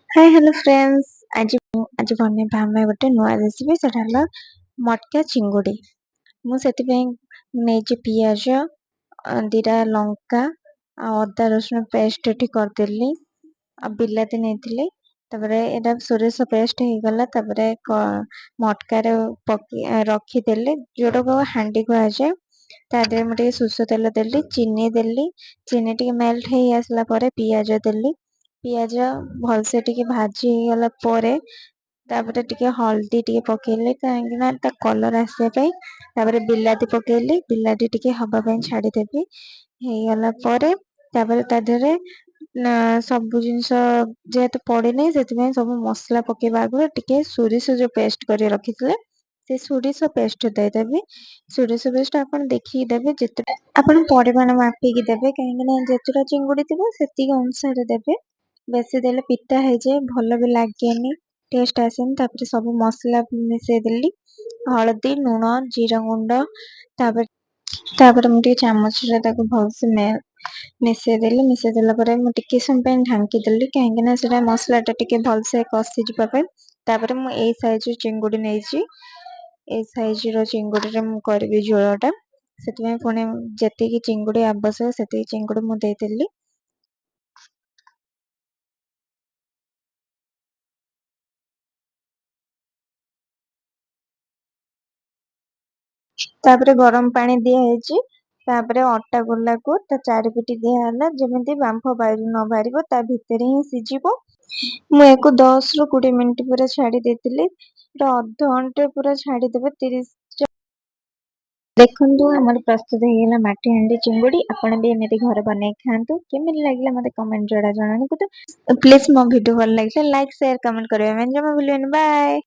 ହାଏ hello friends. ଆଜି ବନେଇବା ଆମେ ଗୋଟେ ନୂଆ ରେସିପି, ସେଟା ହେଲା ମଟକା ଚିଙ୍ଗୁଡ଼ି। ମୁଁ ସେଥିପାଇଁ ନେଇଛି ପିଆଜ, ଦିଟା ଲଙ୍କା ଆଉ ଅଦା ରସୁଣ ପେଷ୍ଟ ଏଠି କରିଦେଲି, ଆଉ ବିଲାତି ନେଇଥିଲି। ତାପରେ ଏଇଟା ସୋରିଷ ପେଷ୍ଟ ହେଇଗଲା। ତାପରେ ମଟକାରେ ରଖିଦେଲି, ଯୋଉଟାକୁ ହାଣ୍ଡି କୁହାଯାଏ। ତା ଦେହରେ ମୁଁ ଟିକେ ସୋରିଷ ତେଲ ଦେଲି, ଚିନି ଦେଲି। ଚିନି ଟିକେ ମେଲ୍ଟ ହେଇ ଆସିଲା ପରେ ପିଆଜ ଦେଲି। ପିଆଜ ଭଲସେ ଟିକେ ଭାଜି ହେଇଗଲା ପରେ ତାପରେ ଟିକେ ହଳଦୀ ଟିକେ ପକେଇଲି, କାହିଁକି ନା ତା କଲର ଆସିବା ପାଇଁ। ତାପରେ ବିଲାତି ପକେଇଲି, ବିଲାତି ଟିକେ ହବା ପାଇଁ ଛାଡିଦେବି। ହେଇଗଲା ପରେ ତାପରେ ତା ଦେହରେ ସବୁ ଜିନିଷ ଯେହେତୁ ପଡିନି, ସେଥିପାଇଁ ସବୁ ମସଲା ପକେଇବା ଆଗରୁ ଟିକେ ସୋରିଷ ଯୋଉ ପେଷ୍ଟ କରି ରଖିଥିଲେ ସେ ସୋରିଷ ପେଷ୍ଟ ଦେଇଦେବି। ସୋରିଷ ପେଷ୍ଟ ଆପଣ ଦେଖିକି ଦେବେ, ଯେତେଟା ଆପଣ ପରିମାଣ ମାପିକି ଦେବେ, କାହିଁକି ନା ଯେତେଟା ଚିଙ୍ଗୁଡି ଥିବ ସେତିକି ଅନୁସାରେ ଦେବେ। ବେଶୀ ଦେଲେ ପିତା ହେଇଯାଏ, ଭଲ ବି ଲାଗେନି, ଟେଷ୍ଟ ଆସେନି। ତାପରେ ସବୁ ମସଲା ମିଶେଇ ଦେଲି, ହଳଦୀ, ଲୁଣ, ଜିରା ଗୁଣ୍ଡ। ତାପରେ ମୁଁ ଟିକେ ଚାମଚରେ ତାକୁ ଭଲସେ ମିଶେଇ ଦେଲା ପରେ ମୁଁ ଟିକେ ସମୟ ପାଇଁ ଢାଙ୍କି ଦେଲି, କାହିଁକି ନା ସେଟା ମସଲା ଟା ଟିକେ ଭଲସେ କଷିଯିବା ପାଇଁ। ତାପରେ ମୁଁ ଏଇ ସାଇଜ ଚିଙ୍ଗୁଡି ନେଇଛି, ଏଇ ସାଇଜ ର ଚିଙ୍ଗୁଡିରେ ମୁଁ କରିବି ଝୋଳ ଟା। ସେଥିପାଇଁ ପୁଣି ଯେତିକି ଚିଙ୍ଗୁଡି ଆବଶ୍ୟକ ସେତିକି ଚିଙ୍ଗୁଡି ମୁଁ ଦେଇଦେଲି। ତାପରେ ଗରମ ପାଣି ଦିଆ ହେଇଛି। ତାପରେ ଅଟା ଗୋଲାକୁ ତା ଚାରିପିଟି ଦିଆହେଲା, ଯେମିତି ବାମ୍ଫ ବାହାରି ନ ବାହାରିବ, ତା ଭିତରେ ହିଁ ସିଝିବ। ମୁଁ ୟାକୁ 10 ରୁ 20 ମିନିଟ ପୁରା ଛାଡି ଦେଇଥିଲି। ଅଧଘଣ୍ଟେ ପୁରା ଛାଡିଦେବେ, 30। ଦେଖନ୍ତୁ ଆମର ପ୍ରସ୍ତୁତ ହେଇଗଲା ମାଟି ହାଣ୍ଡି ଚିଙ୍ଗୁଡି। ଆପଣ ବି ଏମିତି ଘରେ ବନେଇ ଖାଆନ୍ତୁ। କେମିତି ଲାଗିଲା ମତେ କମେଣ୍ଟ ଜଣାନ୍ତୁ। ପ୍ଲିଜ ମୋ ଭିଡିଓ ଭଲ ଲାଗିଲା ଲାଇକ୍, ସେୟାର, କମେଣ୍ଟ କରିବା ପାଇଁ ଜମା ଭୁଲିବେନି। ବାଏ।